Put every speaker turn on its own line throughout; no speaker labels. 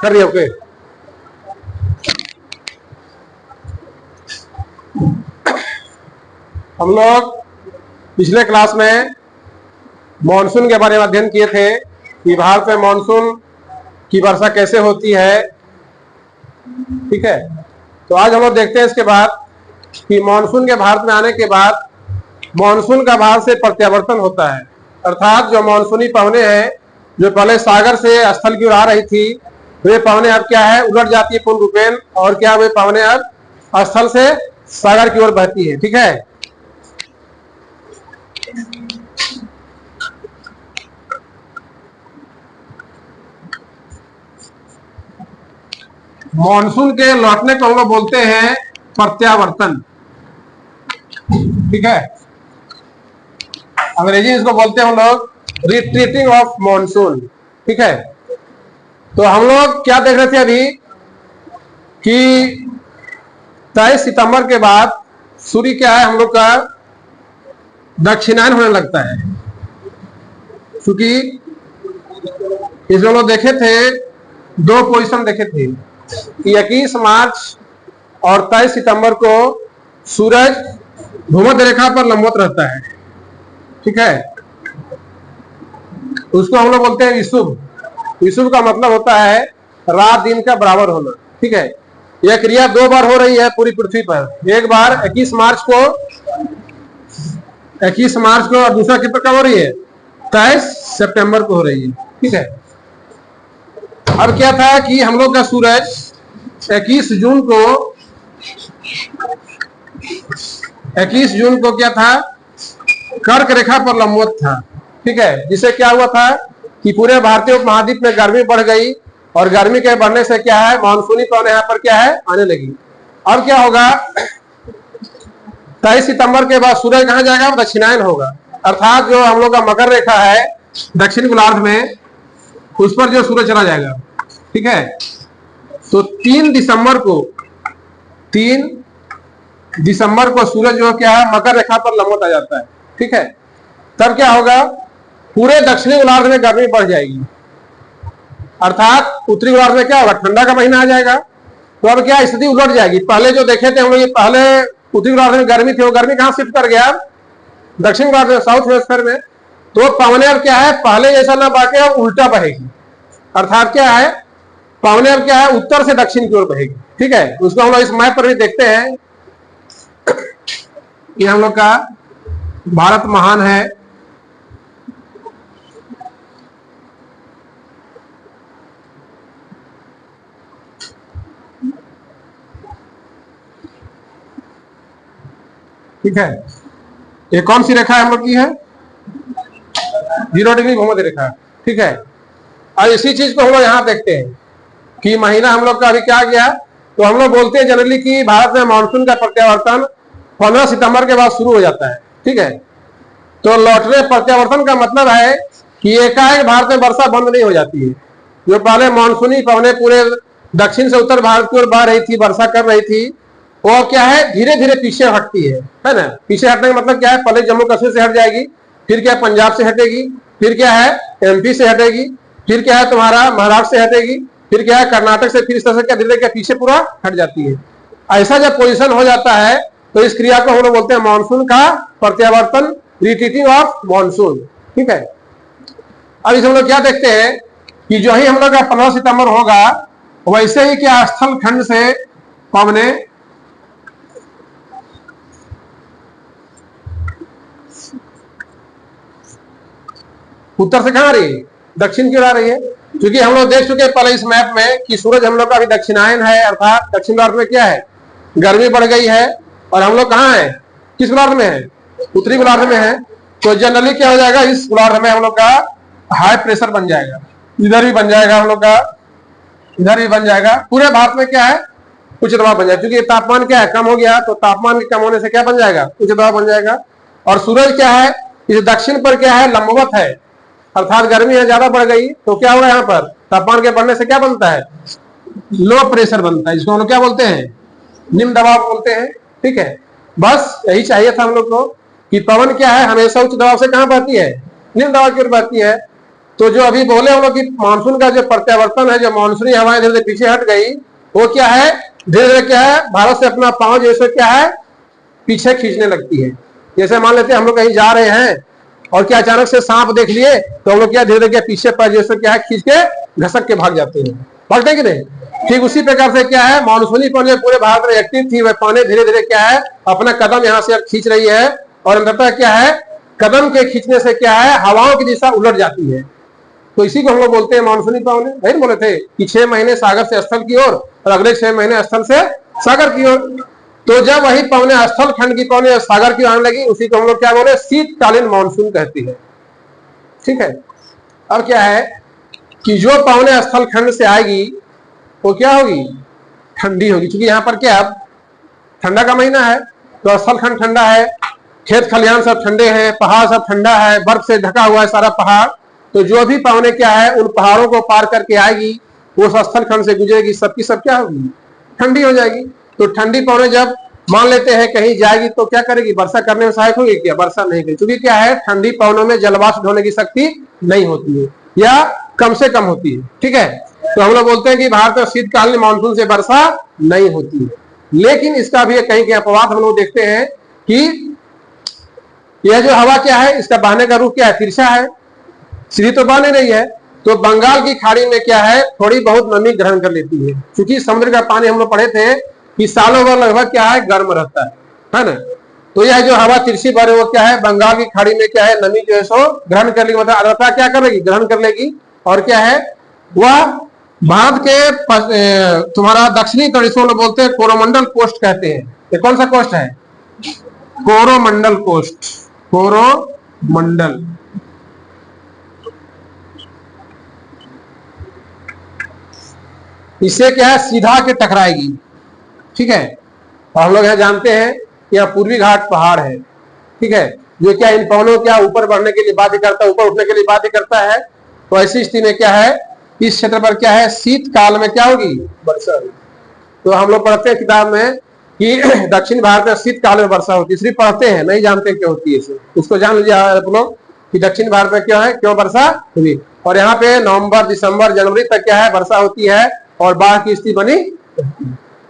कर रही है? ओके। हम लोग पिछले क्लास में मॉनसून के बारे में अध्ययन किए थे कि भारत में मॉनसून की वर्षा कैसे होती है। ठीक है, तो आज हम लोग देखते हैं इसके बाद कि मॉनसून के भारत में आने के बाद मॉनसून का भारत से प्रत्यावर्तन होता है, अर्थात जो मॉनसूनी पवने हैं जो पहले सागर से स्थल की ओर आ रही थी, वे पवने अब क्या है, उलट जाती है पूर्ण रूपेण, और क्या वे पवने अब स्थल से सागर की ओर बहती है। ठीक है, मॉनसून के लौटने को हम लोग बोलते हैं प्रत्यावर्तन। ठीक है, अंग्रेजी इसको बोलते हैं हम लोग रिट्रीटिंग ऑफ मॉनसून। ठीक है, तो हम लोग क्या देख रहे थे अभी कि 23 सितंबर के बाद सूर्य क्या है, हम लोग का दक्षिणायन होने लगता है। क्योंकि इसमें हम लोग देखे थे, दो पोजीशन देखे थे कि 21 मार्च और 23 सितंबर को सूरज भूमध्य रेखा पर लंबवत रहता है। ठीक है, उसको हम लोग बोलते हैं विषुव। विषुव का मतलब होता है रात दिन का बराबर होना। ठीक है, यह क्रिया दो बार हो रही है पूरी पृथ्वी पर, एक बार 21 मार्च को और दूसरा कितना कब हो रही है, 23 सितंबर को हो रही है। ठीक है, अब क्या था कि हम लोग का सूरज 21 जून को क्या था, कर्क रेखा पर लंबवत था। ठीक है, जिससे क्या हुआ था कि पूरे भारतीय उपमहाद्वीप में गर्मी बढ़ गई, और गर्मी के बढ़ने से क्या है, मानसूनी पवनें यहाँ पर क्या है, आने लगी। अब क्या होगा, 23 सितंबर के बाद सूरज कहाँ जाएगा, दक्षिणायन होगा, अर्थात जो हम लोग का मकर रेखा है दक्षिण गोलार्ध में, उस पर जो सूरज चला जाएगा। ठीक है, तो 3 दिसंबर को सूरज जो क्या है मकर रेखा पर लंबवत आ जाता है। ठीक है, तब क्या होगा, पूरे दक्षिणी गोलार्ध में गर्मी बढ़ जाएगी, अर्थात उत्तरी गोलार्ध में क्या होगा, ठंडा का महीना आ जाएगा। तो अब क्या स्थिति उलट जाएगी। पहले जो देखे थे हम लोग, पहले उत्तरी गोलार्ध में गर्मी थी, वो गर्मी कहां शिफ्ट कर गया, दक्षिण गोलार्ध में, साउथ हेमिस्फीयर में। तो पवने अब क्या है, पहले जैसा ना बहे, अब उल्टा बहेगी, अर्थात क्या है, पवने अब क्या है, उत्तर से दक्षिण की ओर बहेगी। ठीक है, उसको हम लोग इस मैप पर भी देखते हैं। ये हम लोग का भारत महान है। ठीक है, ये कौन सी रेखा हम लोग की है, 0 डिग्री भूमध्य रेखा। ठीक है, और इसी चीज को हम लोग यहाँ देखते हैं कि महीना हम लोग का अभी क्या गया, तो हम लोग बोलते हैं जनरली कि भारत में मानसून का प्रत्यावर्तन 15 सितंबर के बाद शुरू हो जाता है। ठीक है, तो लौटने प्रत्यावर्तन का मतलब है कि एकाएक भारत में वर्षा बंद नहीं हो जाती है। जो पहले मानसूनी पवनें पूरे दक्षिण से उत्तर भारत की ओर बह रही थी, वर्षा कर रही थी, वो क्या है, धीरे धीरे पीछे हटती है ना। पीछे हटने का मतलब क्या है, पहले जम्मू कश्मीर से हट जाएगी, फिर क्या पंजाब से हटेगी, फिर क्या है एमपी से हटेगी, फिर क्या है तुम्हारा महाराष्ट्र से हटेगी, फिर क्या है कर्नाटक से, फिर इस तरह से क्या धीरे धीरे पीछे पूरा हट जाती है। ऐसा जब पोजीशन हो जाता है तो इस क्रिया को हम लोग बोलते हैं मानसून का प्रत्यावर्तन, रिट्रीटिंग ऑफ मानसून। ठीक है, अब इस हम लोग क्या देखते हैं कि जो ही हम लोग का 15 सितंबर होगा, वैसे ही क्या स्थल खंड से पवने उत्तर से कहां आ रही है, दक्षिण की ओर आ रही है। क्योंकि हम लोग देख चुके हैं पहले इस मैप में कि सूरज हम लोग का अभी दक्षिणायन है, अर्थात दक्षिण गोलार्ध में क्या है, गर्मी बढ़ गई है, और हम लोग कहाँ है, किस गोलार्ध में है, उत्तरी गोलार्ध में है। तो जनरली क्या हो जाएगा, इस गोलार्ध में हम लोग का हाई प्रेशर बन जाएगा, इधर भी बन जाएगा हम लोग का, इधर भी बन जाएगा, पूरे भारत में क्या है, उच्च दबाव बन जाएगा। क्योंकि तापमान क्या है, कम हो गया, तो तापमान के कम होने से क्या बन जाएगा, उच्च दबाव बन जाएगा। और सूरज क्या है, इस दक्षिण पर क्या है, लंबवत है, अर्थात गर्मी है ज्यादा बढ़ गई, तो क्या होगा, यहाँ पर तापमान के बढ़ने से क्या बनता है, लो प्रेशर बनता है, जिसको हम लोग क्या बोलते हैं, निम्न दबाव बोलते हैं। ठीक है, बस यही चाहिए था हम लोग को कि पवन क्या है, हमेशा उच्च दबाव से कहां बहती है, निम्न दबाव की ओर बहती है। तो जो अभी बोले हम लोग कि मानसून का जो प्रत्यावर्तन है, जो मानसूनी हवाएं धीरे धीरे पीछे हट गई, वो क्या है, धीरे धीरे क्या है, भारत से अपना पांव जैसे क्या है पीछे खींचने लगती है। जैसे मान लेते हैं हम लोग कहीं जा रहे हैं और क्या अचानक से सांप देख लिए तो हम लोग क्या धीरे धीरे पीछे पर जैसे क्या है खींच के घसक के भाग जाते हैं, भागते कि नहीं। ठीक उसी प्रकार से क्या है, मानसूनी पवन पूरे भारत में एक्टिव थी, वह पवनें धीरे धीरे क्या है अपना कदम यहाँ से अब खींच रही है, और अंततः क्या है, कदम के खींचने से क्या है हवाओं की दिशा उलट जाती है। तो इसी को हम लोग बोलते हैं मानसूनी पवनें। वही बोले थे कि 6 महीने सागर से स्थल की ओर और अगले 6 महीने स्थल से सागर की ओर। तो जब वही पवनें स्थल खंड की पवनें सागर की आने लगी, उसी को हम लोग क्या बोले, शीतकालीन मानसून कहती है। ठीक है, अब क्या है कि जो पवनें स्थल खंड से आएगी वो क्या होगी, ठंडी होगी, क्योंकि यहाँ पर क्या ठंडा का महीना है, तो स्थल खंड ठंडा है, खेत खलिहान सब ठंडे हैं, पहाड़ सब ठंडा है, बर्फ से ढका हुआ है सारा पहाड़। तो जो भी पवनें क्या है उन पहाड़ों को पार करके आएगी, वो स्थल खंड से गुजरेगी, सबकी सब क्या होगी, ठंडी हो जाएगी। तो ठंडी पवनें जब मान लेते हैं कहीं जाएगी तो क्या करेगी, वर्षा करने में सहायक होगी क्या, वर्षा नहीं करेगी, क्योंकि क्या है ठंडी पवनों में जलवाष्प ढोने की शक्ति नहीं होती है या कम से कम होती है। ठीक है, तो हम लोग बोलते हैं कि भारत में शीतकालीन मानसून से वर्षा नहीं होती है। लेकिन इसका भी कहीं के अपवाद हम लोग देखते हैं कि यह जो हवा क्या है, इसका बहने का रुख क्या है, तिरछा है, सीधी तो बह नहीं रही है। तो बंगाल की खाड़ी में क्या है, थोड़ी बहुत नमी ग्रहण कर लेती है, क्योंकि समुद्र का पानी हम लोग पढ़े थे कि सालों भर लगभग क्या है गर्म रहता है ना। तो यह जो हवा तिरछी बह रही है वो क्या है, बंगाल की खाड़ी में क्या है नमी जो है सो ग्रहण कर लेगी, मतलब आर्द्रता क्या कर लेगी, ग्रहण कर लेगी। और क्या है वह भारत के तुम्हारा दक्षिणी तटीय में बोलते हैं कोरोमंडल कोस्ट कहते हैं। ये कौन सा कोस्ट है, कोरोमंडल कोस्ट, कोरोमंडल। इससे क्या है सीधा के टकराएगी। ठीक है, और हम लोग यहां जानते हैं कि यह पूर्वी घाट पहाड़ है। ठीक है, जो क्या इन पवनों क्या ऊपर बढ़ने के लिए बाध्य करता है, ऊपर उठने के लिए बाध्य करता है। तो ऐसी स्थिति में क्या है, इस क्षेत्र पर क्या है शीतकाल में क्या होगी, वर्षा होगी। तो हम लोग पढ़ते हैं किताब में कि दक्षिण भारत में शीतकाल में वर्षा होती है, सिर्फ पढ़ते हैं नहीं जानते क्यों होती है। उसको जान लीजिए आप लोग कि दक्षिण भारत में क्या है, क्यों वर्षा हुई। और यहाँ पे नवंबर दिसंबर जनवरी तक क्या है वर्षा होती है और बाढ़ की स्थिति बनी।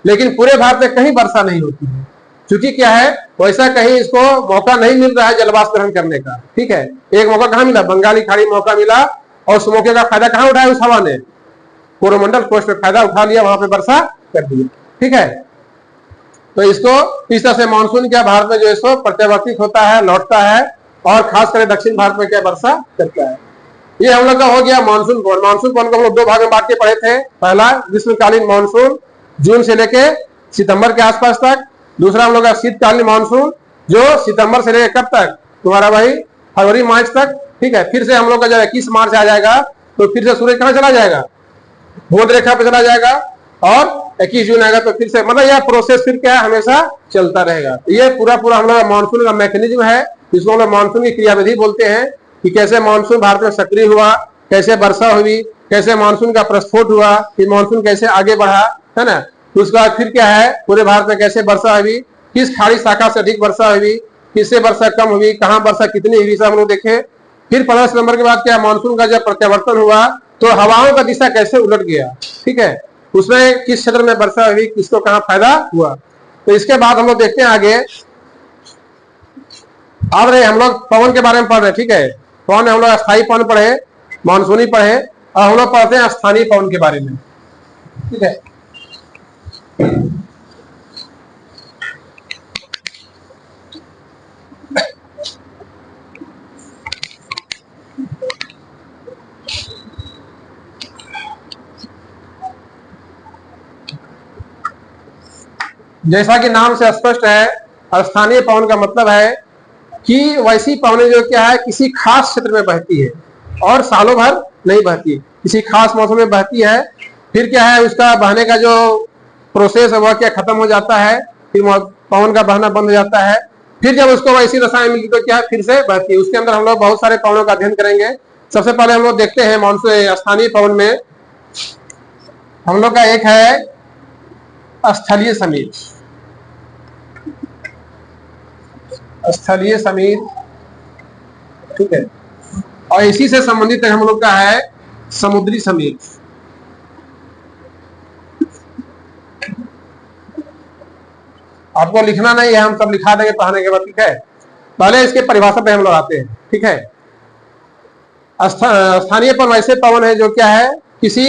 लेकिन पूरे भारत में कहीं वर्षा नहीं होती है, क्योंकि क्या है वैसा कहीं इसको मौका नहीं मिल रहा है जलवाष्प ग्रहण करने का। ठीक है, एक मौका कहाँ मिला, बंगाली खाड़ी मौका मिला, और उस मौके का फायदा कहाँ उठाया, उस हवा ने कोरोमंडल कोस्ट में फायदा उठा लिया, वहां पे वर्षा कर दी। ठीक है, तो इसको इस तरह से मानसून क्या भारत में जो है सो प्रत्यावर्तित होता है, लौटता है, और खासकर दक्षिण भारत में क्या वर्षा करता है। ये हम लोग का हो गया मानसून पवन। मानसून पवन को हम लोग 2 भाग में बांट के पढ़े थे। पहला ग्रीष्मकालीन मानसून जून से लेके सितंबर के आसपास तक, दूसरा हम लोग का शीतकालीन मानसून जो सितंबर से लेकर कब तक, तुम्हारा भाई फरवरी मार्च तक। ठीक है, फिर से हम लोग का जब 21 मार्च आ जाएगा तो फिर से सूर्य कहाँ चला जाएगा, भूमध्य रेखा पे चला जाएगा, और 21 जून आएगा तो फिर से, मतलब यह प्रोसेस फिर क्या है हमेशा चलता रहेगा। ये पूरा हम लोग मानसून का मैकेनिज्म है, जिसको हम लोग मानसून की क्रियाविधि बोलते हैं कि कैसे मानसून भारत में सक्रिय हुआ, कैसे वर्षा हुई, कैसे मानसून का प्रस्फोट हुआ, फिर मानसून कैसे आगे बढ़ा, है ना। उसके बाद फिर क्या है पूरे भारत में कैसे वर्षा हुई, किस खाड़ी शाखा से अधिक वर्षा हुई, किससे वर्षा कम हुई, कहाँ वर्षा कितनी हुई, सब हम लोग देखे। फिर 15 सितंबर के बाद क्या मानसून का जब प्रत्यावर्तन हुआ तो हवाओं का दिशा कैसे उलट गया। ठीक है, उसमें किस क्षेत्र में वर्षा हुई, किसको कहाँ फायदा हुआ। तो इसके बाद हम लोग देखते हैं आगे। अब रहे हम लोग पवन के बारे में पढ़ रहे। ठीक है, पवन हम लोग अस्थायी पवन पढ़े, मानसूनी पढ़े, और हम लोग पढ़ते हैं स्थानीय पवन के बारे में। ठीक है, जैसा कि नाम से स्पष्ट है, स्थानीय पवन का मतलब है कि वैसी पवनें जो क्या है किसी खास क्षेत्र में बहती है और सालों भर नहीं बहती, किसी खास मौसम में बहती है। फिर क्या है उसका बहने का जो प्रोसेस है वह क्या खत्म हो जाता है, फिर पवन का बहना बंद हो जाता है। फिर जब उसको वैसी दशाएं मिलती तो क्या है फिर से बहती है। उसके अंदर हम लोग बहुत सारे पवनों का अध्ययन करेंगे। सबसे पहले हम लोग देखते हैं मानसून स्थानीय पवन में हम लोग का एक है स्थलीय समीर। स्थलीय समीर, ठीक है, और इसी से संबंधित हम लोग का है समुद्री समीर। आपको लिखना नहीं है, हम सब लिखा देंगे पढ़ाने के बाद, ठीक है। पहले इसके परिभाषा पे हम लोग आते हैं, ठीक है। स्थानीय पवन वैसे पवन है जो क्या है किसी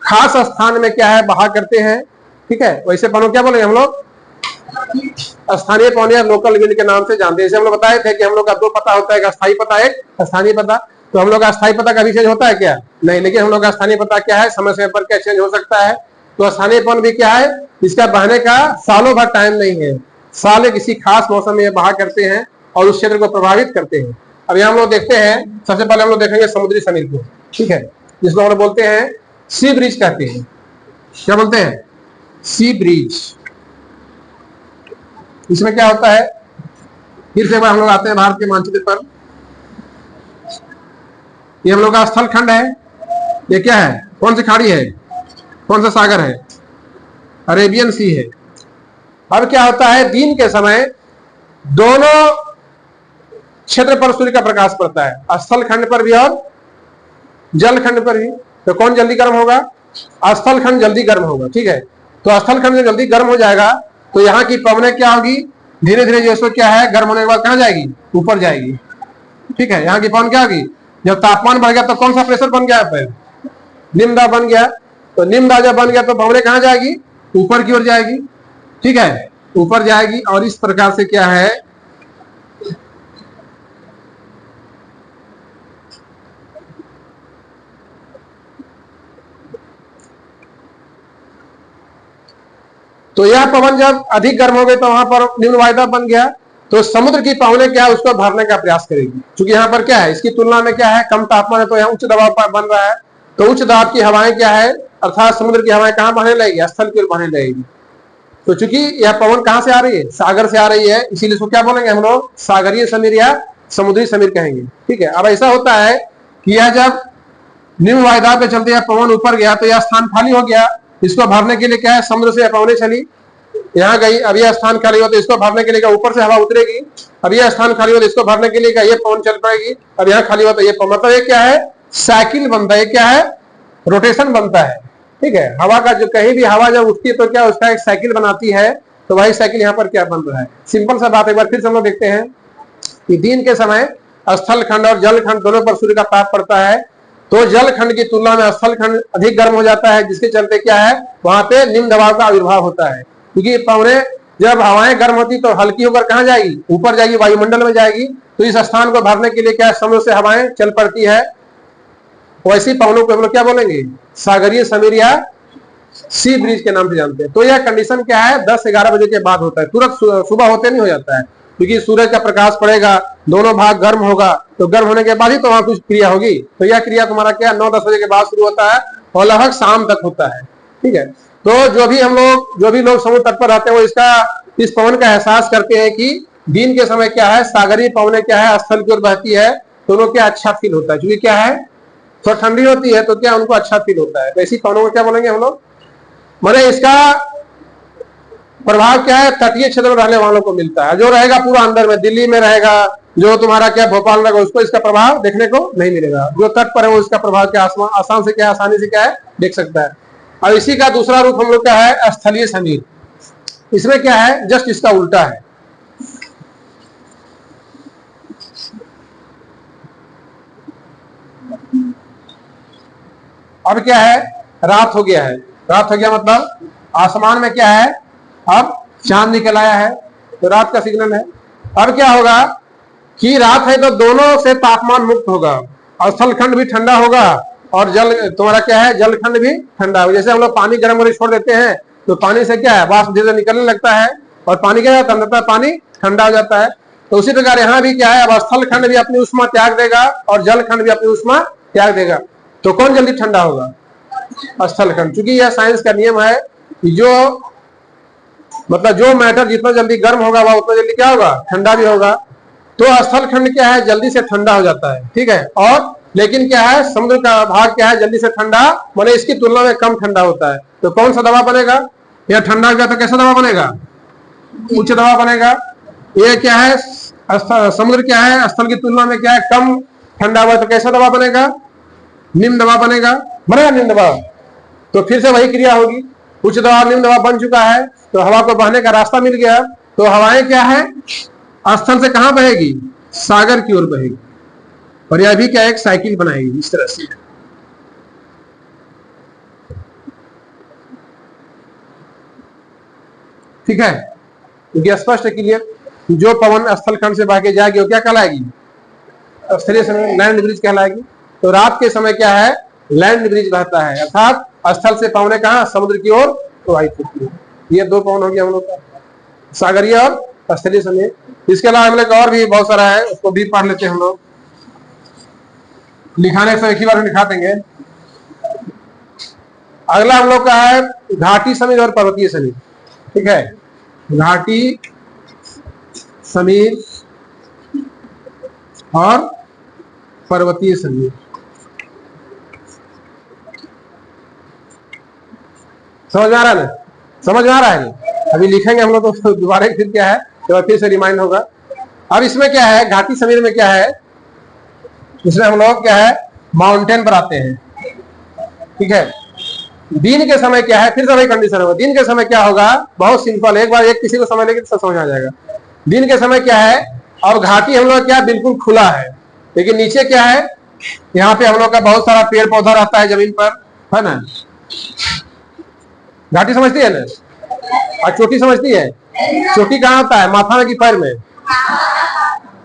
खास स्थान में क्या है बहा करते हैं, ठीक है। वैसे पवन क्या बोलेंगे हम लोग, स्थानीय पवन या लोकल विंड के नाम से जानते हैं। जैसे हम लोग बताए थे कि हम लोग का दो पता होता है, एक अस्थायी पता एक स्थानीय पता। तो हम लोग का अस्थायी पता कभी चेंज होता है क्या, नहीं, लेकिन हम लोग का स्थानीय पता क्या है समय समय पर क्या चेंज हो सकता है। तो स्थानीय पवन भी क्या है, इसका बहने का सालों भर टाइम नहीं है, साल किसी खास मौसम में बहा करते हैं और उस क्षेत्र को प्रभावित करते हैं। अब यहाँ हम लोग देखते हैं, सबसे पहले हम लोग देखेंगे समुद्री समीर को, ठीक है, जिसको हम लोग बोलते हैं सी ब्रिज कहते हैं। क्या बोलते हैं, सी ब्रिज। इसमें क्या होता है, फिर से एक बार हम लोग आते हैं भारत के मानचित्र पर। ये हम लोग का स्थल खंड है, ये क्या है, कौन सी खाड़ी है, कौन सा सागर है, अरेबियन सी है। अब क्या होता है, दिन के समय दोनों क्षेत्र पर सूर्य का प्रकाश पड़ता है, स्थल खंड पर भी और जल खंड पर भी। तो कौन जल्दी गर्म होगा, स्थल खंड जल्दी गर्म होगा, ठीक है। तो स्थल खंड जल्दी गर्म हो जाएगा तो यहाँ की पवनें क्या होगी, धीरे धीरे जैसे क्या है गर्म होने के बाद कहाँ जाएगी, ऊपर जाएगी, ठीक है। यहाँ की पवन क्या होगी, जब तापमान बढ़ गया तो कौन सा प्रेशर बन गया है, निम्न दाब बन गया। तो निम्न दाब जब बन गया तो पवनें कहाँ जाएगी, ऊपर की ओर जाएगी, ठीक है, ऊपर जाएगी। और इस प्रकार से क्या है, तो यह पवन जब अधिक गर्म हो गए तो वहां पर निम्न वायुदाब बन गया, तो समुद्र की पवनें क्या है उसको भरने का प्रयास करेगी। क्योंकि यहाँ पर क्या है, इसकी तुलना में क्या है कम तापमान है, तो यहाँ उच्च दबाव बन रहा है। तो उच्च दाब की हवाएं क्या है, अर्थात समुद्र की हवाएं कहाँ बहने लगेगी, स्थल की ओर बहने लगेगी। तो चूंकि यह पवन कहाँ से आ रही है, सागर से आ रही है, इसीलिए इसको क्या बोलेंगे हम लोग, सागरीय समीर या समुद्री समीर कहेंगे, ठीक है। अब ऐसा होता है कि यह जब निम्न वायुदाब के चलते यह पवन ऊपर गया तो यह स्थान खाली हो गया, इसको भरने के लिए क्या है, समुद्र से पवनें चली, यहाँ गई, अब यह स्थान खाली हो तो इसको भरने के लिए ऊपर से हवा उतरेगी, अब यह स्थान खाली हो तो इसको भरने के लिए ये पवन चल पाएगी, अब यहाँ खाली हो तो ये पवन, मतलब ये क्या है, साइकिल बनता है, क्या है, रोटेशन बनता है, ठीक है। हवा का जो कहीं भी हवा जब उठती है तो क्या उसका एक साइकिल बनाती है, तो वही साइकिल यहाँ पर क्या बन रहा है। सिंपल सा बात, एक बार फिर से हम लोग देखते हैं कि दिन के समय स्थल खंड और जल खंड दोनों पर सूर्य का ताप पड़ता है, तो जल खंड की तुलना में स्थल खंड अधिक गर्म हो जाता है, जिसके चलते क्या है वहां पे निम्न दबाव का आविर्भाव होता है। क्योंकि पवनें जब हवाएं गर्म होती तो हल्की होकर कहाँ जाएगी, ऊपर जाएगी, वायुमंडल में जाएगी। तो इस स्थान को भरने के लिए क्या समुद्र से हवाएं चल पड़ती है, वैसी पवनों को हम लोग क्या बोलेंगे, सागरीय समीर या सी ब्रिज के नाम से जानते हैं। तो यह कंडीशन क्या है, 10-11 बजे के बाद होता है, तुरंत सुबह होते नहीं हो जाता है, क्योंकि सूरज का प्रकाश पड़ेगा, दोनों भाग गर्म होगा, तो गर्म होने के बाद ही तो वहां कुछ क्रिया होगी। तो यह क्रिया तुम्हारा क्या 9-10 बजे के बाद शुरू होता है और लगभग शाम तक होता है, ठीक है। तो जो भी लोग समुद्र तट पर रहते हैं वो इस पवन का एहसास करते हैं कि दिन के समय क्या है सागरीय पवनें क्या है स्थल की ओर बहती है, तो उनको क्या अच्छा फील होता है, क्योंकि क्या है थोड़ा ठंडी होती है तो क्या उनको अच्छा फील होता है। तो ऐसी पवनों को क्या बोलेंगे हम लोग, माने इसका प्रभाव क्या है, तटीय क्षेत्र में रहने वालों को मिलता है। जो रहेगा पूरा अंदर में, दिल्ली में रहेगा, जो तुम्हारा क्या भोपाल रहेगा, उसको इसका प्रभाव देखने को नहीं मिलेगा। जो तट पर है वो इसका प्रभाव क्या आसानी से क्या है देख सकता है। और इसी का दूसरा रूप हम लोग का है स्थलीय समीर। इसमें क्या है, जस्ट इसका उल्टा है। अब क्या है, रात हो गया है, रात हो गया मतलब आसमान में क्या है, अब चांद निकल आया है, तो रात का सिग्नल है। अब क्या होगा कि रात है तो दोनों से तापमान मुक्त होगा, स्थल खंड भी ठंडा होगा और जल तुम्हारा क्या है जल खंड भी ठंडा होगा। जैसे हम लोग पानी गर्म करके छोड़ देते हैं तो पानी से क्या है वाष्प धीरे निकलने लगता है और पानी क्या जाता है, पानी ठंडा हो जाता है। तो उसी प्रकार यहाँ भी क्या है, अब स्थल खंड भी अपनी उष्मा त्याग देगा और जल खंड भी अपनी उष्मा त्याग देगा। तो कौन जल्दी ठंडा होगा, स्थल खंड। क्योंकि यह साइंस का नियम है कि जो मैटर जितना जल्दी गर्म होगा वह उतना जल्दी क्या होगा, ठंडा भी होगा। तो स्थल खंड क्या है जल्दी से ठंडा हो जाता है, ठीक है। और लेकिन क्या है समुद्र का भाग क्या है जल्दी से ठंडा, माने इसकी तुलना में कम ठंडा होता है। तो कौन सा दबाव बनेगा, यह ठंडा हो गया तो कैसा दबाव बनेगा, उच्च दबाव बनेगा। यह क्या है समुद्र क्या है स्थल की तुलना में क्या है कम ठंडा हुआ तो कैसा दबाव बनेगा? निम्न दबाव बनेगा निम्न दबाव। तो फिर से वही क्रिया होगी, उच्च दबाव निम्न दबाव बन चुका है तो हवा को बहने का रास्ता मिल गया। तो हवाएं क्या है, स्थल से कहां बहेगी? सागर की ओर बहेगी। और यह भी क्या एक साइकिल बनाएगी इस तरह से। ठीक है, क्योंकि स्पष्ट है क्लियर। जो पवन स्थल खंड से बह के जाएगी वो क्या कहलाएगी? स्थलीय समय लैंड ब्रिज कहलाएगी। तो रात के समय क्या है? लैंड ब्रिज बहता है, अर्थात स्थल से पवने कहा? समुद्र की ओर प्रवाहित होती है। ये दो पवन हो गया हम लोग का, सागरीय और स्थलीय समय। इसके अलावा हम लोग और भी बहुत सारा है, उसको भी पढ़ लेते हैं हम लोग। लिखाने से एक ही बार लिखा देंगे। अगला हम लोग का है घाटी समीर और पर्वतीय समीर। ठीक है, घाटी समीर और पर्वतीय समीर। समझ में आ रहा है ना? समझ में आ रहा है ना? अभी लिखेंगे हम लोग तो दोबारा फिर क्या है, तो फिर से रिमाइंड होगा। अब इसमें क्या है, घाटी समीर में क्या है, इसमें हम लोग क्या है माउंटेन पर आते हैं। ठीक है, दिन के समय क्या है, फिर से वही कंडीशन होगा। दिन के समय क्या होगा, बहुत सिंपल, एक बार एक किसी को समझ लेंगे तो समझ आ जाएगा। दिन के समय क्या है, और घाटी हम लोग क्या बिल्कुल खुला है, लेकिन नीचे क्या है, यहाँ पे हम लोग का बहुत सारा पेड़ पौधा रहता है जमीन पर, है ना? घाटी समझती है ना? और चोटी समझती है? चोटी कहाँ होता है, माथा में कि पैर में?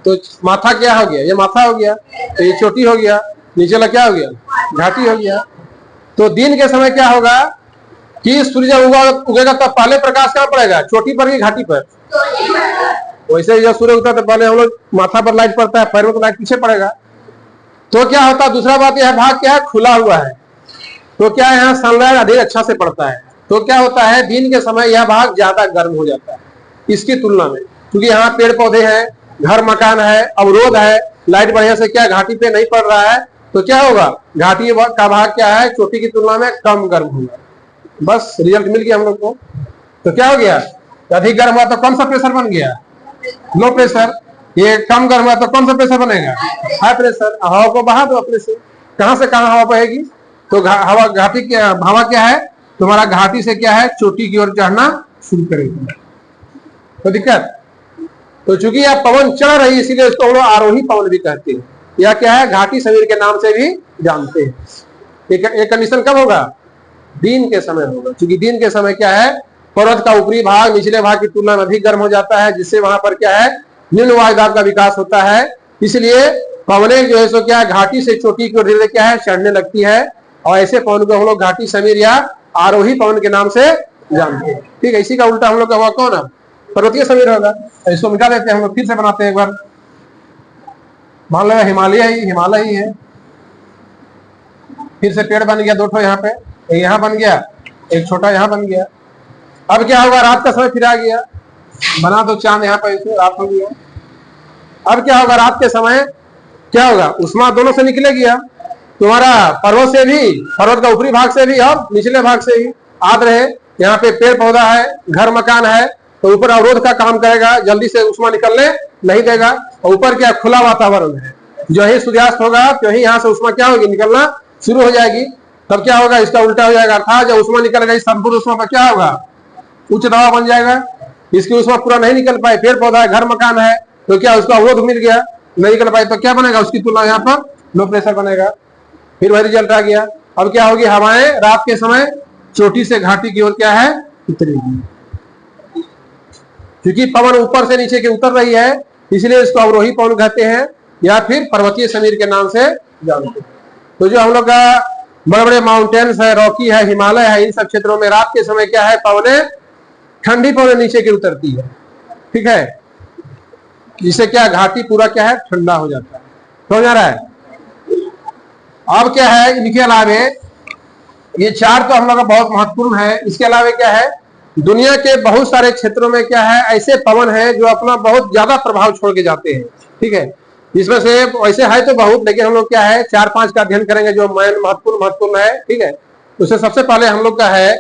तो माथा क्या हो गया, ये माथा हो गया, तो ये चोटी हो गया, नीचे वाला क्या हो गया, घाटी हो गया। तो दिन के समय क्या होगा कि सूर्य उगेगा तब पहले प्रकाश कहाँ पड़ेगा, चोटी पर कि घाटी पर? वैसे जब सूर्य उगता है तो पहले हम लोग माथा पर लाइट पड़ता है, पैर में तो लाइट पीछे पड़ेगा। तो क्या होता है, दूसरा बात यह भाग क्या है, खुला हुआ है, तो क्या है यहाँ सनलाइट अधिक अच्छा से पड़ता है। तो क्या होता है, दिन के समय यह भाग ज्यादा गर्म हो जाता है इसकी तुलना में, क्योंकि यहाँ पेड़ पौधे हैं, घर मकान है, अवरोध है, लाइट बढ़िया से क्या घाटी पे नहीं पड़ रहा है, तो क्या होगा, घाटी का भाग क्या है चोटी की तुलना में कम गर्म होगा। बस रिजल्ट मिल गया हम लोग को। तो क्या हो गया, अधिक गर्म हुआ तो कौन सा प्रेशर बन गया, लो प्रेशर। ये कम गर्म हुआ तो कौन सा प्रेशर बनेगा, हाई प्रेशर। हवा को बहा दो अपने से, कहां से कहां हवा बहेगी, तो हवा घाटी क्या, हवा क्या है तुम्हारा, घाटी से क्या है चोटी की ओर चढ़ना शुरू करेगी। तो दिक्कत, तो चूंकि यह पवन चढ़ रही है इसीलिए इसको हम लोग आरोही पवन भी कहते हैं, या क्या है घाटी समीर के नाम से भी जानते हैं। एक कंडीशन कब होगा, दिन के समय होगा, क्योंकि दिन के समय क्या है पर्वत का ऊपरी भाग निचले भाग की तुलना में अधिक गर्म हो जाता है, जिससे वहां पर क्या है निम्न वायुदाब का विकास होता है। इसलिए पवने जो है सो क्या घाटी से चोटी की ओर धीरे क्या है चढ़ने लगती है, और ऐसे पवन को हम लोग घाटी समीर या आरोही पवन के नाम से जानते हैं। ठीक है, इसी का उल्टा हम लोग का हुआ कौन है, पर्वतीय समीर होगा। इसको मिटा देते हैं हम लोग, फिर से बनाते हैं एक बार। मान लो हिमालय ही है, फिर से पेड़ बन गया दो ठो यहाँ पे, एक यहाँ बन गया, एक छोटा यहाँ बन गया। अब क्या होगा, रात का समय फिर आ गया, बना दो चांद यहाँ पर, रात हो गया। अब क्या होगा, रात के समय क्या होगा, उष्मा दोनों से निकले गया, तुम्हारा पर्वत से भी, पर्वत का ऊपरी भाग से भी और निचले भाग से भी आद रहे। यहाँ पे पेड़ पौधा है, घर मकान है, तो ऊपर अवरोध का काम करेगा, जल्दी से उष्मा निकलने नहीं देगा। और ऊपर क्या खुला वातावरण है, जो ही सूर्यास्त होगा तो ही यहाँ से उष्मा क्या होगी, निकलना शुरू हो जाएगी। तब क्या होगा, इसका उल्टा हो जाएगा, अर्थात जब उष्मा निकलेगा इस संपूर्ण उष्मा पर क्या होगा, उच्च दबाव बन जाएगा। इसकी उष्मा पूरा नहीं निकल पाए, पेड़ पौधा है, घर मकान है, तो क्या उसका अवरोध मिल गया, नहीं निकल पाए, तो क्या बनेगा, उसकी तुलना यहाँ पर लो प्रेशर बनेगा। फिर वही रिजल्ट आ गया। अब क्या होगी, हवाएं रात के समय चोटी से घाटी की ओर क्या है उतरेगी, क्योंकि पवन ऊपर से नीचे की उतर रही है, इसलिए इसको अवरोही पवन कहते हैं, या फिर पर्वतीय समीर के नाम से जानते हैं। तो जो हम लोग का बड़े बड़े माउंटेन्स है, रॉकी है, हिमालय है, इन सब क्षेत्रों में रात के समय क्या है, पवने ठंडी पवने नीचे की उतरती है। ठीक है, जिससे क्या घाटी पूरा क्या है ठंडा हो जाता है। समझ आ रहा है? अब क्या है, इनके अलावे ये चार तो हम लोग का बहुत महत्वपूर्ण है, इसके अलावा क्या है, दुनिया के बहुत सारे क्षेत्रों में क्या है ऐसे पवन है जो अपना बहुत ज्यादा प्रभाव छोड़ के जाते हैं। ठीक है, इसमें से वैसे है तो बहुत, लेकिन हम लोग क्या है 4-5 का अध्ययन करेंगे जो महत्वपूर्ण है। ठीक है, उससे सबसे पहले हम लोग का है,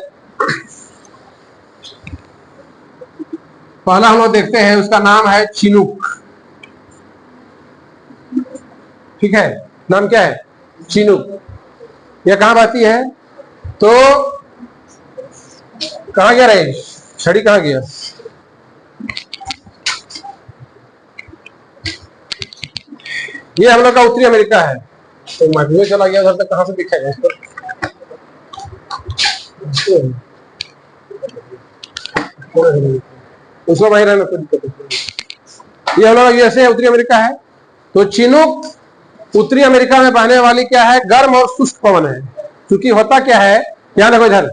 पहला हम लोग देखते हैं, उसका नाम है चिनूक। ठीक है, नाम क्या है? चिनूक। यह कहां बहती है? तो कहां गया रे छड़ी, कहां गया? ये हम लोग का उत्तरी अमेरिका है। तो माइक्रोवेव चला गया उधर तक, कहां से दिखेगा इसको? उसको वहीं रहना, कोई दिक्कत नहीं। ये हम लोग यूएसए उत्तरी अमेरिका है। तो चिनूक उत्तरी अमेरिका में बहने वाली क्या है? गर्म और शुष्क पवन है। क्योंकि होता क्या है, यहाँ देखो इधर,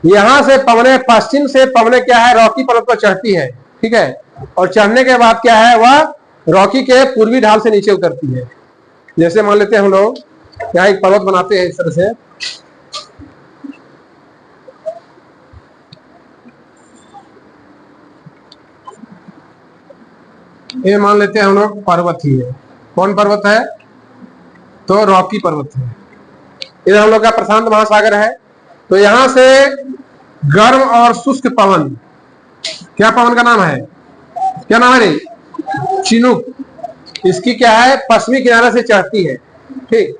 यहां से पवने पश्चिम से पवने क्या है, रॉकी पर्वत पर चढ़ती है, ठीक है। और चढ़ने के बाद क्या है, वह रॉकी के पूर्वी ढाल से नीचे उतरती है। जैसे मान लेते हैं हम लोग यहाँ एक पर्वत बनाते हैं इस तरह से, ये मान लेते हैं हम लोग पर्वत ही है। कौन पर्वत है? तो रॉकी पर्वत है। इधर हम लोग का प्रशांत महासागर है। तो यहां से गर्म और शुष्क पवन, क्या पवन का नाम है? क्या नाम है रे? चिनूक। इसकी क्या है, पश्चिमी किनारे से चढ़ती है, ठीक।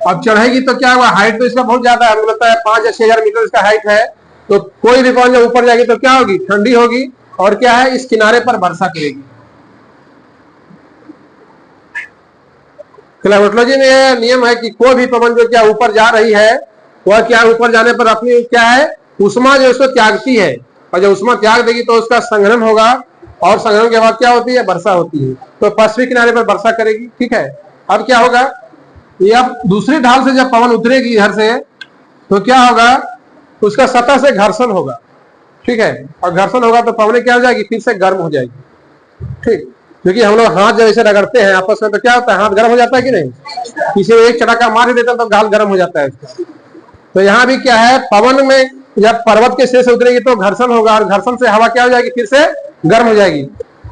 अब चढ़ेगी तो क्या हुआ, हाइट तो इसका बहुत ज्यादा है, लगता है 5 या 6,000 मीटर इसका हाइट है। तो कोई भी पवन जब ऊपर जाएगी तो क्या होगी, ठंडी होगी, और क्या है, इस किनारे पर वर्षा करेगी। क्लाइमेटोलॉजी में यह नियम है कि कोई भी पवन जो क्या ऊपर जा रही है, वह क्या ऊपर जाने पर अपनी क्या है, उष्मा जो उसको त्यागती है, और जब उष्मा त्याग देगी तो उसका संघनन होगा, और संघनन के बाद क्या होती है, वर्षा होती है। तो पश्चिमी किनारे पर वर्षा करेगी, ठीक है। अब क्या होगा, ये अब दूसरी ढाल से जब पवन उतरेगी इधर से, तो क्या होगा, उसका सतह से घर्षण होगा, ठीक है। और घर्षण होगा तो पवने क्या हो जाएगी, फिर से गर्म हो जाएगी, ठीक। क्योंकि हम लोग हाथ जब ऐसे रगड़ते हैं आपस में तो क्या होता है, हाथ गर्म हो जाता है कि नहीं? किसी को एक चटाका मार देता है तो गाल गर्म हो जाता है इसका। तो यहाँ भी क्या है, पवन में जब पर्वत के सिरे से उतरेगी तो घर्षण होगा, और घर्षण से हवा क्या हो जाएगी, फिर से गर्म हो जाएगी।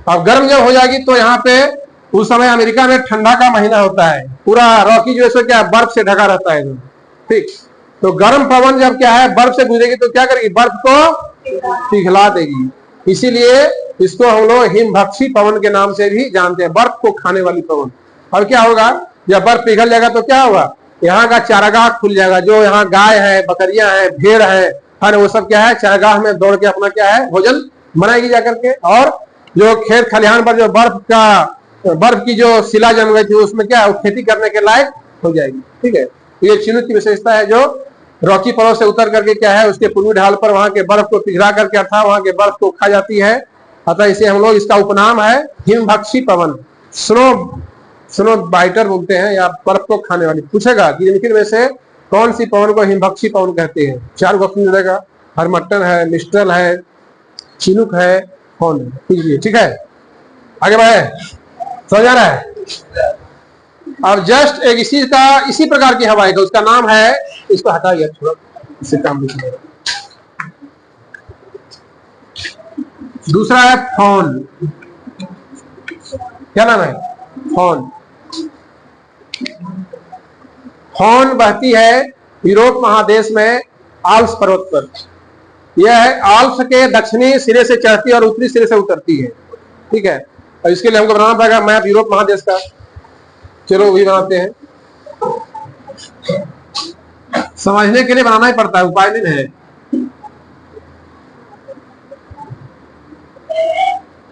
अब गर्म जब हो जाएगी तो यहाँ पे उस समय अमेरिका में ठंडा का महीना होता है, पूरा रॉकी जो है क्या बर्फ से ढका रहता है, ठीक। तो गर्म पवन जब क्या है बर्फ से गुजरेगी तो क्या करेगी, बर्फ को पिघला देगी। इसीलिए इसको हम लोग हिमभक्षी पवन के नाम से भी जानते हैं, बर्फ को खाने वाली पवन। और क्या होगा, जब बर्फ पिघल जाएगा तो क्या होगा, यहाँ का चारागाह खुल जाएगा। जो यहाँ गाय है, बकरियां हैं, भेड़ है, वो सब क्या है, चारागाह में दौड़ के अपना क्या है, भोजन बनाएगी जाकर के। और जो खेत खलिहान पर जो बर्फ की जो शिला जम गई थी, उसमें क्या है, खेती करने के लायक हो जाएगी, ठीक है। ये चिनूक की विशेषता है, जो रॉकी पर्वत से उतर करके क्या है, उसके पूर्वी ढाल पर वहां के बर्फ को पिघला करके अर्थात वहां के बर्फ को खा जाती है। अतः इसे हम लोग, इसका उपनाम है हिमभक्षी पवन, स्नो बाइटर बोलते हैं, या बर्फ को खाने वाली। पूछेगा कि इनके में से कौन सी पवन को हिमभक्षी पवन कहते हैं, 4 ऑप्शन मिलेगा, हरमट्टन है, मिस्ट्रल है, चिनूक है, कौन है, ठीक है। आगे बढ़े, समझ आ रहा है? अब जस्ट एक इसी प्रकार की हवा है, उसका नाम है, इसको हटाइए थोड़ा, इससे काम नहीं। दूसरा है फॉन। क्या नाम है, फॉन। फॉन बहती है यूरोप महादेश में आल्प्स पर्वत पर। यह है आल्प्स के दक्षिणी सिरे से चढ़ती है और उत्तरी सिरे से उतरती है, ठीक है। और इसके लिए हमको बनाना पड़ेगा मैप यूरोप महादेश का। चलो वही बनाते हैं, समझने के लिए बनाना ही पड़ता है, उपाय नहीं है।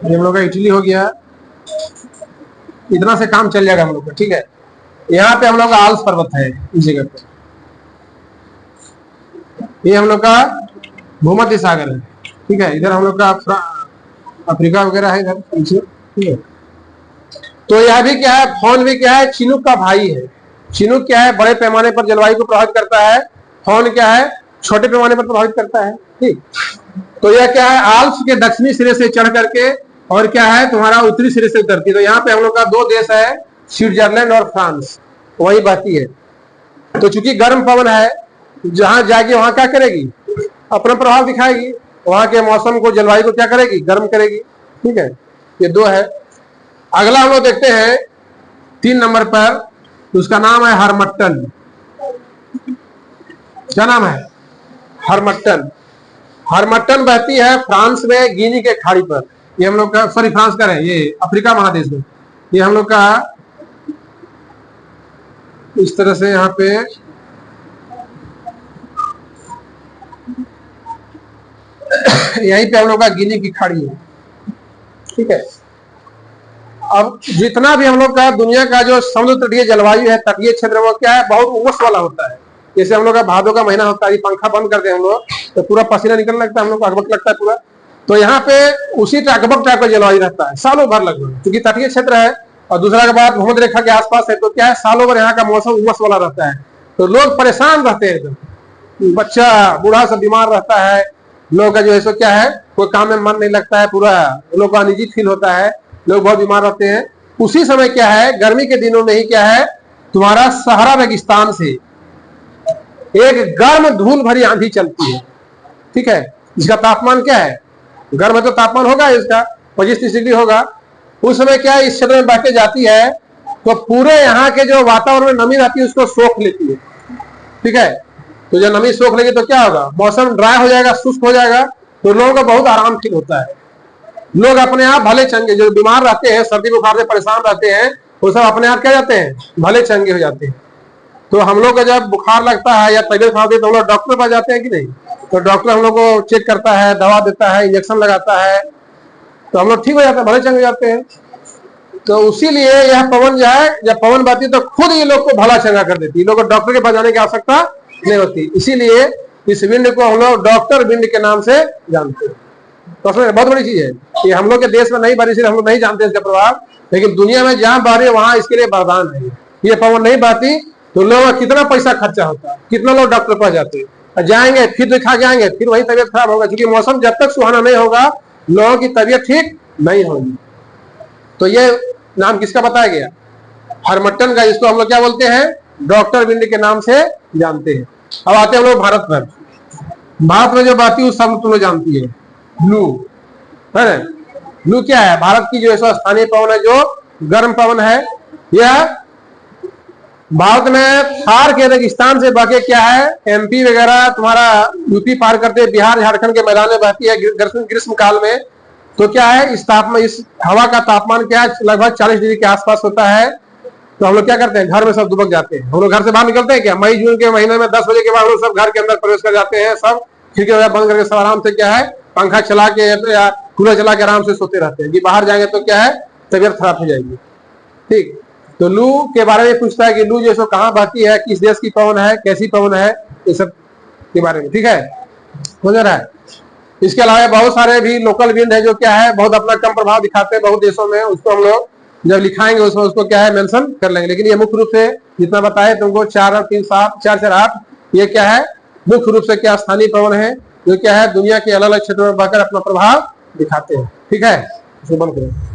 ये हम लोग का इटली हो गया, इतना से काम चल जाएगा हम लोग का, ठीक है। यहाँ पे हम लोग का आल्प्स पर्वत है इस जगह पे, ये हम लोग का भूमध्य सागर है, ठीक है। इधर हम लोग का अफ्रीका वगैरह है इधर पीछे, ठीक है। तो यह भी क्या है, फॉन भी क्या है, चिनूक का भाई है। चिनूक क्या है, बड़े पैमाने पर जलवायु को प्रभावित करता है। फॉन क्या है, छोटे पैमाने पर प्रभावित करता है, ठीक। तो यह क्या है, आल्प्स के दक्षिणी सिरे से चढ़ करके और क्या है, तुम्हारा उत्तरी सिरे से उतरती है। तो यहाँ पे हम लोग का 2 देश है, स्विट्जरलैंड और फ्रांस, वही बहती है। तो चूंकि गर्म पवन है, जहां जाएगी वहां क्या करेगी, अपना प्रभाव दिखाएगी, वहां के मौसम को, जलवायु को क्या करेगी, गर्म करेगी, ठीक है। ये 2 है। अगला हम लोग देखते हैं 3 नंबर पर, उसका नाम है हरमट्टन। क्या नाम है, हरमट्टन। हरमट्टन बहती है फ्रांस में गिनी के खाड़ी पर। ये हम लोग का, सॉरी फ्रांस का है, ये अफ्रीका महादेश में। ये हम लोग का इस तरह से यहाँ पे यहीं पे हम लोग का गिनी की खाड़ी है, ठीक है। अब जितना भी हम लोग का दुनिया का जो समुद्र तटीय जलवायु है, तटीय क्षेत्र, वो क्या है, बहुत उमस वाला होता है। जैसे हम लोग का भादों का महीना होता है, पंखा बंद करते हैं हम लोग तो पूरा पसीना निकलने लगता है, हम लोग को अकबक लगता है पूरा। तो यहाँ पे उसी अकबक टाइप का जलवायु रहता है सालों भर लगभग, क्योंकि तटीय क्षेत्र है। और दूसरा के बाद भूमध्य रेखा के आसपास है, तो क्या है, सालों भर यहाँ का मौसम उमस वाला रहता है। तो लोग परेशान रहते हैं एकदम, बच्चा बूढ़ा सब बीमार रहता है। लोगों का जो है सो क्या है, कोई काम में मन नहीं लगता है, पूरा लोग को अनिजी फील होता है, लोग बहुत बीमार रहते हैं। उसी समय क्या है, गर्मी के दिनों में ही क्या है, तुम्हारा सहारा रेगिस्तान से एक गर्म धूल भरी आंधी चलती है, ठीक है। इसका तापमान क्या है, गर्म है तो तापमान होगा इसका 25-30 डिग्री होगा। उस समय क्या है, इस क्षेत्र में बहके जाती है तो पूरे यहाँ के जो वातावरण में नमी रहती है उसको सोख लेती है, ठीक है। तो जब नमी सोख लेगी तो क्या होगा, मौसम ड्राई हो जाएगा, शुष्क हो जाएगा, तो लोगों को बहुत आराम फील होता है। लोग अपने आप भले चंगे, जो बीमार रहते हैं, सर्दी बुखार से परेशान रहते हैं, वो सब अपने आप क्या जाते हैं, भले चंगे हो जाते हैं। तो हम लोग को जब बुखार लगता है या तबीयत खराब होती है तो हम लोग डॉक्टर पास जाते हैं कि नहीं, तो डॉक्टर हम लोग को चेक करता है, दवा देता है, इंजेक्शन लगाता है, तो हम लोग ठीक हो जाते हैं, भले चंगे हो जाते हैं। तो उसीलिए यह पवन जो है, जब पवन बहती है तो खुद ये लोग को भला चंगा कर देती है, लोग को डॉक्टर के पास जाने की आवश्यकता नहीं होती। इसीलिए इस विंड को हम लोग डॉक्टर विंड के नाम से जानते हैं। तो बहुत बड़ी चीज है कि हम लोग के देश में नहीं बहरी, हम लोग नहीं जानते इसका प्रभाव, लेकिन दुनिया में जहां बह रही है वहां इसके लिए वरदान है। ये पवन नहीं बहती तो लोगों का कितना पैसा खर्चा होता है, कितना लोग डॉक्टर पास जाते हैं, जाएंगे फिर दिखा के आएंगे, फिर वही तबियत खराब होगा, क्योंकि मौसम जब तक सुहाना नहीं होगा लोगों की तबियत ठीक नहीं होगी। तो ये नाम किसका बताया गया, हरमट्टन का, इसको हम लोग क्या बोलते हैं, डॉक्टर विंड के नाम से जानते हैं। अब आते हैं हम लोग भारत पर। भारत में जो बहती है उस सब तुम लोग जानती है, लू है ना। लू क्या है, भारत की जो स्थानीय पवन है, जो गर्म पवन है। यह भारत में थार के रेगिस्तान से बहके क्या है, एमपी वगैरह तुम्हारा यूपी पार करते बिहार झारखंड के मैदान में बहती है ग्रीष्म काल में। तो क्या है, इस तापमान, इस हवा का तापमान क्या है, लगभग 40 डिग्री के आसपास होता है। तो हम लोग क्या करते हैं, घर में सब दुबक जाते हैं। हम लोग घर से बाहर निकलते हैं क्या, मई जून के महीने में 10 बजे के बाद हम लोग सब घर के अंदर प्रवेश कर जाते हैं, सब खिड़की वगैरह बंद करके सब आराम से क्या है, पंखा चला के या कूलर चला के आराम से सोते रहते हैं कि बाहर जाएंगे तो क्या है, तबीयत खराब हो जाएगी, ठीक। तो लू के बारे में पूछता है कि लू जैसे कहाँ बहती है, किस देश की पवन है, कैसी पवन है, ये सब के बारे में, ठीक है, हो जा रहा है। इसके अलावा बहुत सारे भी लोकल विंड है जो क्या है, बहुत अपना कम प्रभाव दिखाते हैं बहुत देशों में, उसको हम लोग जब लिखाएंगे उसमें उसको क्या है मेंशन कर लेंगे। लेकिन ये मुख्य रूप से जितना बताए तुमको 4 और 3 7 4 4 8, ये क्या है, मुख्य रूप से क्या स्थानीय पवन है जो क्या है दुनिया के अलग अलग क्षेत्रों में बहकर अपना प्रभाव दिखाते हैं, ठीक है। इसको बंद करो।